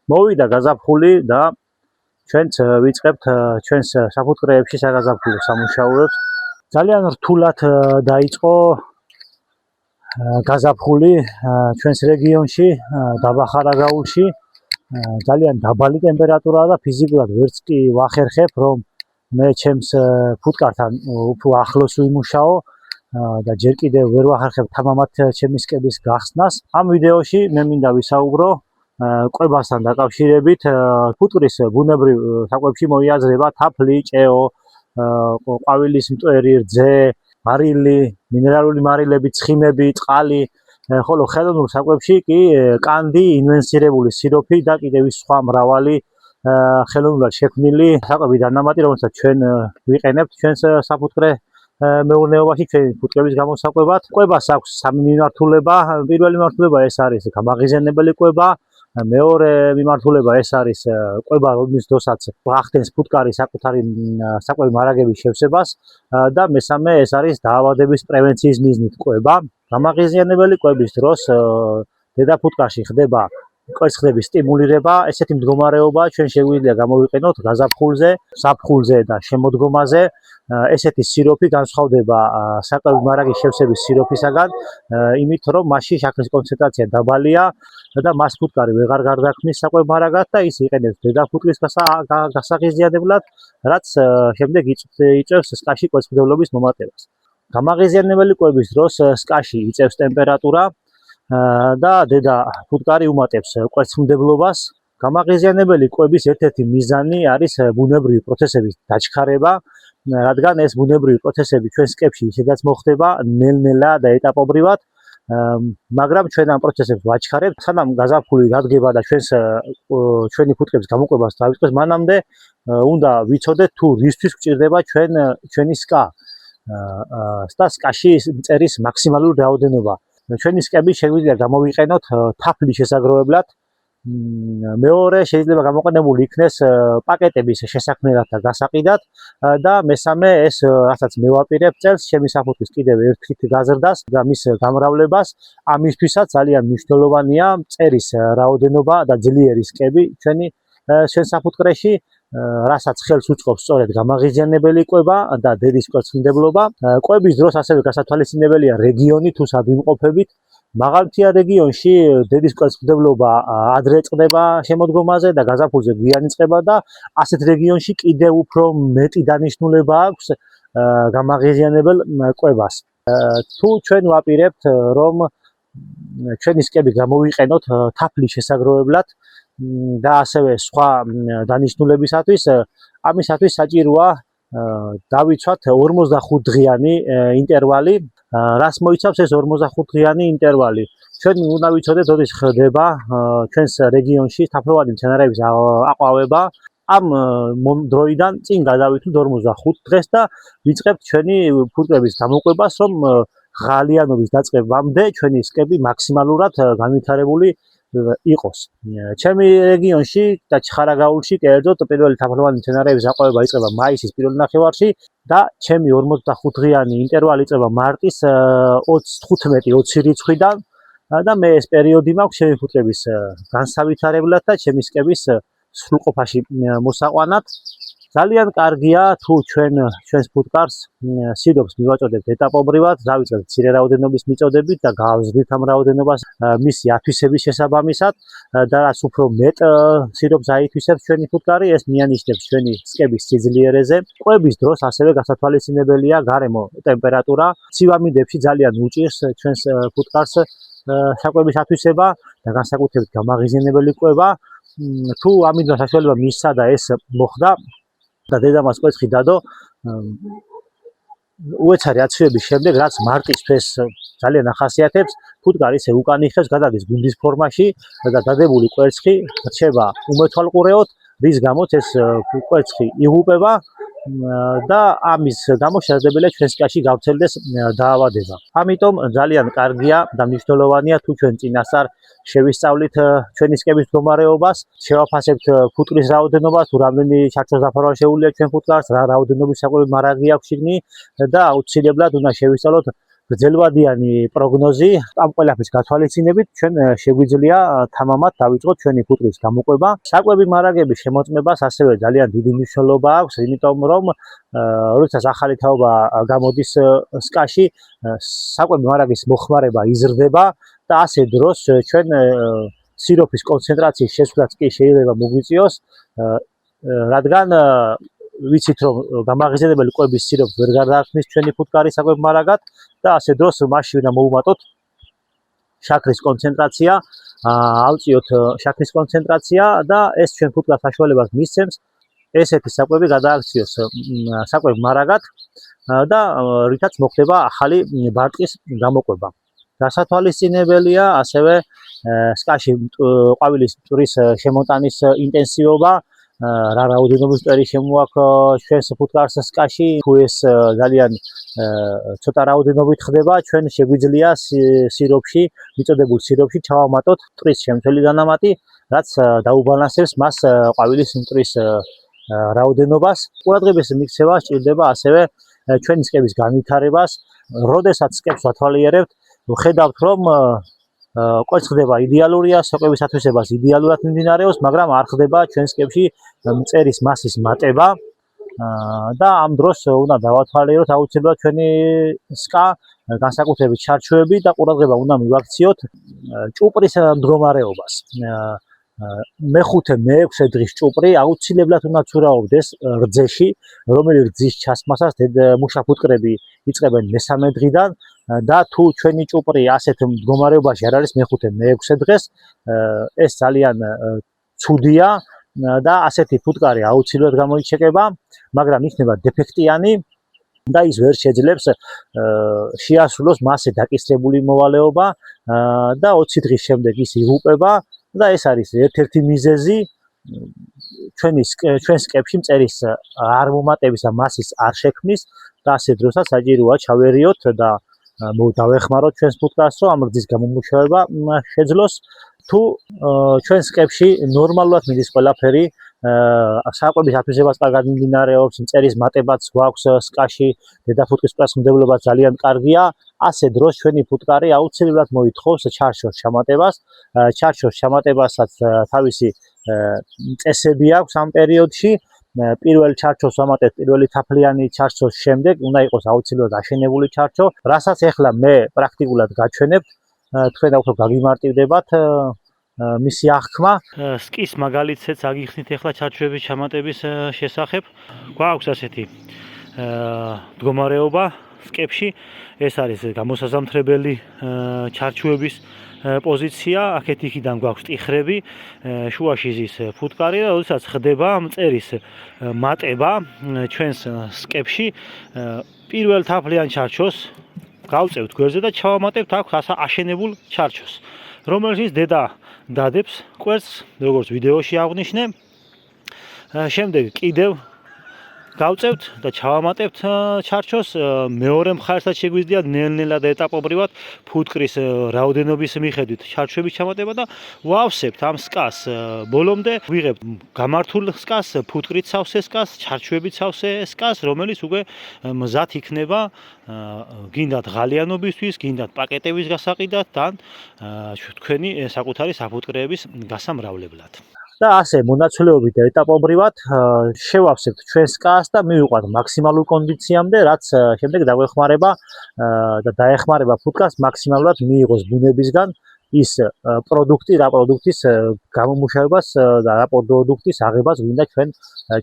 მოვიდა გაზაფხული და ჩვენც ვიწყებთ ჩვენს საფუტკრეებში საგაზაფხულო სამუშაოებს. ძალიან რთულად დაიწყო გაზაფხული ჩვენს რეგიონში, დაბა ხარაგაულში. ძალიან დაბალი ტემპერატურაა და ფიზიკურად ვერც კი ვახერხებ, რომ მე ჩემს ფუტკართან უფრო ახლოს ვიმუშაო და ჯერ კიდევ ვერ ვახერხებ თამამად ჩემი სკების გახსნას. ამ ვიდეოში მე მინდა ვისაუბრო კვებასთან დაკავშირებით. ფუტკრის ბუნებრივ საკვებში მოიაზრება თაფლი, ჭეო, ყვავილის მტვერი, რძე, მარილი, მინერალური მარილები, ცხიმები, წყალი, ხოლო ხელოვნურ საკვებში კი კანდი, ინვენსირებული სიროფი და კიდევ სხვა მრავალი ხელოვნურად შექმნილი საკვები დანამატი, რომელსაც ჩვენ ვიყენებთ ჩვენს საფუტკრე მეურნეობაში, ჩვენი ფუტკრების გამოსაკვებად. კვებას აქვს სამი მიმართულება. პირველი მიმართულება ეს არის გამაღიზიანებელი კვება. მეორე მიმართულება ეს არის კვება, რომლის დროსაც ახდენს ფუტკარი საკუთარი საკვები მარაგების შევსებას და მესამე ეს არის დაავადების პრევენციის მიზნით კვება. გამაღიზიანებელი კვების დროს დედაფუტკარში ხდება კვერცხების სტიმულირება. ესეთი მდგომარეობა ჩვენ შეგვიძლია გამოვიყენოთ გაზაფხულზე, საფხულზე და შემოდგომაზე. ესეთი სიროფი განსხვავდება საკვები მარაგის შევსების სიროფისაგან, იმით რომ მასში შაქრის კონცენტრაცია დაბალია და მას ფუტკარი ვეღარ გარდაქმნის საკვებ მარაგად და ის იყენებს დედაფუტკრის გასაღიზიანებლად, რაც შემდეგ იწვევს სკაში კვერცხმდებლობის მომატებას. გამაღიზიანებელი კვების დროს სკაში იწევს ტემპერატურა და დედა ფუტკარი უმატებს კვერცხმდებლობას. გამაღიზიანებელი კვების ერთ-ერთი მიზანი არის ბუნებრივი პროცესების დაჩქარება, რადგან ეს ბუნებრივი პროცესები ჩვენ სკებში ისედაც მოხდება ნელ-ნელა და ეტაპობრივად, მაგრამ ჩვენ ამ პროცესებს ვაჩქარებთ. სანამ გაზაფხული დადგება და ჩვენი ფუტკრების გამოკვებას დავიწყოს, მანამდე უნდა ვიცოდეთ თუ რისთვის გვჭირდება ჩვენი სკა და სკაში მწერის მაქსიმალური რაოდენობა. ჩვენი სკები შეგვიძლია გამოვიყენოთ თაფლის შესაგროვებლად. მეორე შეიძლება გამოყენებული იქნეს პაკეტების შესაქმნელად და გასაყიდად და მესამე ეს რასაც მე ვაპირებ წელს ჩემი საფუტკრის კიდევ ერთხით გაზრდას და მის გამრავლებას. ამისთვისაც ძალიან მნიშვნელოვანია მწერის რაოდენობა და ძლიერი სკები ჩვენ საფუტკრეში, რასაც ხელს უწყობს სწორედ გამაღიზიანებელი კვება და დედის კვერცხმდებლობა. კვების დროს ასევე გასათვალისწინებელია რეგიონი თუ სად ვიმყოფებით. მაღალმთიან რეგიონში დედის კვერცხმდებლობა ადრე წყდება შემოდგომაზე და გაზაფხულზე გვიან იწყება და ასეთ რეგიონში კიდევ უფრო მეტი დანიშნულება აქვს გამაღიზიანებელ კვებას. თუ ჩვენ ვაპირებთ რომ ჩვენი სკები გამოვიყენოთ თაფლის შესაგროვებლად და ასევე სხვა დანიშნულებისათვის, ამისათვის საჭიროა დავიცვათ 45 დღიანი ინტერვალი. რას მოიცავს ეს 45 დღიანი ინტერვალი? ჩვენ უნდა ვიცოდეთ, როდის ხდება ჩვენს რეგიონში თაფლოვანი მცენარეების აყვავება. ამ დროიდან წინ გადავითვლით 45 დღეს და ვიწყებთ ჩვენი ფუტკრების გამოკვებას, რომ ღალიანობის დაწყებამდე ჩვენი სკები მაქსიმალურად განვითარებული იყოს. ჩემი რეგიონში და ხარაგაულში კერძოდ პირველი თაფლოვანი მცენარეების აყვავება იწყება მაისის პირველ ნახევარში და ჩემი 45 დღიანი ინტერვალი იწყება მარტის 15-20 რიცხვიდან და მე ეს პერიოდი მაქვს ჩემი ფუტკრების განსავითარებლად და ჩემი სკების სრულყოფაში მოსაყვანად. ძალიან კარგია თუ ჩვენს ფუტკარს სიროფს მივაწოდებთ ეტაპობრივად, დავიწყებთ მცირე რაოდენობის მიწოდებით და გავზრდით ამ რაოდენობას მისი ათვისების შესაბამისად და რაც უფრო მეტ სიროფს აითვისებს ჩვენი ფუტკარი, ეს მიანიშნებს ჩვენი სკების სიძლიერეზე. კვების დროს ასევე გასათვალისწინებელია გარემო ტემპერატურა. ცივამიდებში ძალიან უჭირს ჩვენს ფუტკარს საკვების ათვისება და განსაკუთრებით გამაღიზიანებელი კვება. თუ ამით საშუალება მისცა და ეს მოხდა და დედამას კვერცხი დადო, უეცარი აცივების შემდეგ, რაც მარტისთვის ძალიან ახასიათებს, ფუტკარი ისე უკან იხევს, გადადის გუნდის ფორმაში და დადებული კვერცხი რჩება უმეთვალყურეოდ, რის გამოც ეს კვერცხი იღუპება და ამის გამო შესაძლებელია ჩვენ სკაში გავრცელდეს დაავადება. ამიტომ ძალიან კარგია და მნიშვნელოვანია თუ ჩვენ წინასწარ შევისწავლით ჩვენი სკების მდგომარეობას, შევაფასებთ ფუტკრის რაოდენობას, თუ რამდენი ჩარჩოს დაფარვა შეუძლია ჩვენ ფუტკარს, რა რაოდენობის საკვები მარაგი აქვს შიგნით და აუცილებლად უნდა შევისწავლოთ გრძელვადიანი პროგნოზი ამ ყველაფრის გათვალისწინებით ჩვენ შეგვიძლია თამამად დავიწყოთ ჩვენი ფუტკრის გამოყვება. საკვები მარაგების შემოწმებას ასევე ძალიან დიდი მნიშვნელობა აქვს, იმიტომ რომ როდესაც ახალი თაობა გამოდის სკაში, საკვები მარაგის მოხმარება იზრდება და ასე დროს ჩვენ სიროფის კონცენტრაციის შესვლაც კი შეიძლება მოგვიწიოს, რადგან ვიცით რომ გამაღიზიანებელი კვების სიროფს ვერ გადააქმნის ჩვენი ფუტკარი საკვებ მარაგად და ასე დროს მასში უნდა მოუმატოთ შაქრის კონცენტრაცია, ავწიოთ შაქრის კონცენტრაცია და ეს ჩვენ ფუტკარს საშუალებას მისცემს ესეთი საკვები გადააქციოს საკვებ მარაგად და რითაც მოხდება ახალი ბარტყის გამოყვება. გასათვალისწინებელია ასევე სკაში ყვავილის მტვრის შემოტანის ინტენსივობა, რა რაოდენობის მტვერი შემოაქვს ჩვენს ფუტკარს სკაში, თუ ეს ძალიან ცოტა რაოდენობით ხდება, ჩვენ შეგვიძლია სიროფში, მიწოდებულ სიროფში ჩავამატოთ მტვრის შემცველი დანამატი, რაც დაუბალანსებს მას ყვავილის მტვრის რაოდენობას. ყურადღების მიქცევა სჭირდება ასევე ჩვენი სკების განვითარებას. როდესაც სკებს ვათვალიერებთ, ვხედავთ რომ კვეთს ხდება იდეალურია, სოკების ათვისებას იდეალურად მიმდინარეობს, მაგრამ არ ხდება ჩვენ სკებში მწერის მასის მატება და ამ დროს უნდა დავათვალიეროთ აუცილებლად ჩვენი სკა, განსაკუთრებით ჩარჩოები და ყურადღება უნდა მივაქციოთ ჭუპრის მდგომარეობას. მეხუთე, მეექვსე დღის ჭუპრი აუცილებლად უნდა ცურავდეს რძეში, რომელიც რძის ჩასმასას მუშა ფუტკრები იწყებენ მესამე დღიდან და თუ ჩვენი ჭუპრი ასეთ მდგომარეობაში არ არის მეხუთე, მეექვსე დღეს, ეს ძალიან ცუდია და ასეთი ფუტკარი აუცილებლად გამოიჩეკება, მაგრამ იქნება დეფექტიანი და ის ვერ შეძლებს შეასრულოს მასზე დაკისრებული მოვალეობა და 20 დღის შემდეგ ის იღუპება და ეს არის ერთ-ერთი მიზეზი ჩვენ სკებში მწერის არ მომატების და მასის არ შექმნის და ასე დროსაც საჭიროა ჩავერიოთ და დავეხმაროთ ჩვენს ფუტკარს, რომ ამ რძის გამომუშავება შეძლოს. თუ ჩვენ სკებში ნორმალურად მიდის ყველაფერი, საკვების ათვისებას კარგად მიმდინარეობს, მწერის მატებაც გვაქვს სკაში, დედაფუტკრის პრასმდებლობა ძალიან კარგია, ასე დროს ჩვენი ფუტკარი აუცილებლად მოითხოვს ჩარჩოს ჩამატებას. ჩარჩოს ჩამატებასაც თავისი წესები აქვს ამ პერიოდში. პირველ ჩარჩოს ვამატებთ პირველი თაფლიანი ჩარჩოს შემდეგ, უნდა იყოს აუცილებლად აშენებული ჩარჩო, რასაც ახლა მე პრაქტიკულად გაჩვენებთ, თქვენ უფრო გაგიმარტივდებათ მისი აღქმა. სკის მაგალითსაც აგიხსნით ახლა ჩარჩოების ჩამატების შესახებ. გვაქვს ასეთი მდგომარეობა სკებში, ეს არის გამოსაზამთრებელი ჩარჩოების პოზიცია, აქეთ იქიდან გვაქვს ტიხრები, შუაში ზის ფუტკარი და როდესაც ხდება მწერის მატება ჩვენს სკებში, პირველ თაფლიან ჩარჩოს გავწევთ გვერდზე და ჩავამატებთ აქ აშენებულ ჩარჩოს, რომელიც დედა დადებს კვერცხს, როგორც ვიდეოში აღვნიშნე. შემდეგ კიდევ გავწევთ და ჩავამატებთ ჩარჩოს, მეორე მხარესაც შეგვიძლია ნელ-ნელა და ეტაპობრივად ფუტკრის რაოდენობის მიხედვით ჩარჩოების ჩამატება და ვავსებთ ამ სკას ბოლომდე, ვიღებთ გამართულ სკას, ფუტკრით სავსე სკას, ჩარჩოებით სავსე სკას, რომელიც უკვე მზად იქნება გინდათ ღალიანობისთვის, გინდათ პაკეტების გასაყიდად და თქვენი საკუთარი საფუტკრეების გასამრავლებლად. და ასე მონაცვლეობით და ეტაპობრივად შევავსებთ ჩვენს სკას და მივიყვანთ მაქსიმალურ კონდიციამდე, რაც შემდეგ დაგვეხმარება და დაეხმარება ფუტკარს მაქსიმალურად მიიღოს ბუნებისგან ის პროდუქტი, რა პროდუქტის გამომუშავებას და რა პროდუქტის აღებას გვინდა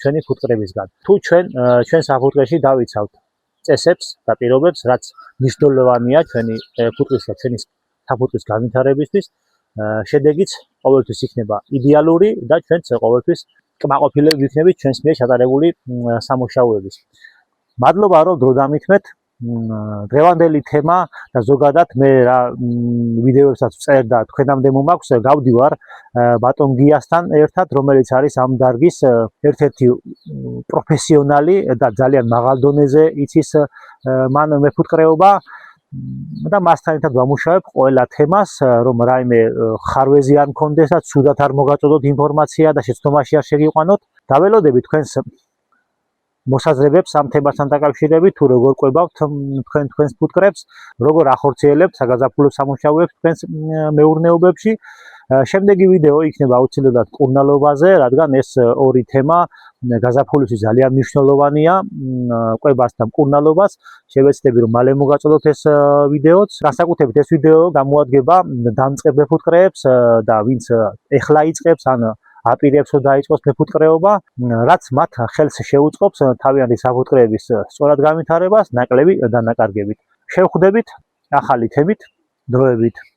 ჩვენი ფუტკრებისგან. თუ ჩვენ საფუტკრეში დავიცავთ წესებს და პირობებს, რაც მნიშვნელოვანია ჩვენი ფუტკრის და ჩვენი საფუტკრის განვითარებისთვის, შედეგიც ყოველთვის იქნება იდეალური და ჩვენც ყოველთვის კმაყოფილები ვიქნებით ჩვენს მიერ ჩატარებული სამუშაოების. მადლობა რომ დრო დამითმეთ. დღევანდელი თემა და ზოგადად მე რა ვიდეოებსაც ვწერ და თქვენამდე მომაქვს, გავდივარ ბატონ გიასთან ერთად, რომელიც არის ამ დარგის ერთ-ერთი პროფესიონალი და ძალიან მაღალ დონეზე იცის მან მეფუტკრეობა. და მასთან ერთად ვამუშავებ ყველა თემას, რომ რაიმე ხარვეზი არ მქონდეს და ცუდად არ მოგაწოდოთ ინფორმაცია და შეცდომაში არ შეგიყვანოთ. დაველოდებით თქვენს მოსაზრებებს ამ თემასთან დაკავშირებით, თუ როგორ ყვებავთ თქვენს ფუტკრებს, როგორ ახორციელებთ საგაზაფხულო სამუშაოებს თქვენს მეურნეობებში. შემდეგი ვიდეო იქნება აუცილებლად მკურნალობაზე, რადგან ეს ორი თემა გაზაფხულისთვის ძალიან მნიშვნელოვანია, ყვებას და მკურნალობას. შევეცდები რომ მალე მოგაწოდოთ ეს ვიდეოც. განსაკუთრებით ეს ვიდეო გამოადგება დამწყებ მეფუტკრეებს და ვინც ეხლა იწყებს ან აპირებს რომ დაიწყოს მეფუტკრეობა, რაც მათ ხელს შეუწყობს თავიანთი საფუტკრეების სწორად განვითარებას ნაკლები დანაკარგებით. შევხვდებით ახალი თემით, დროებით.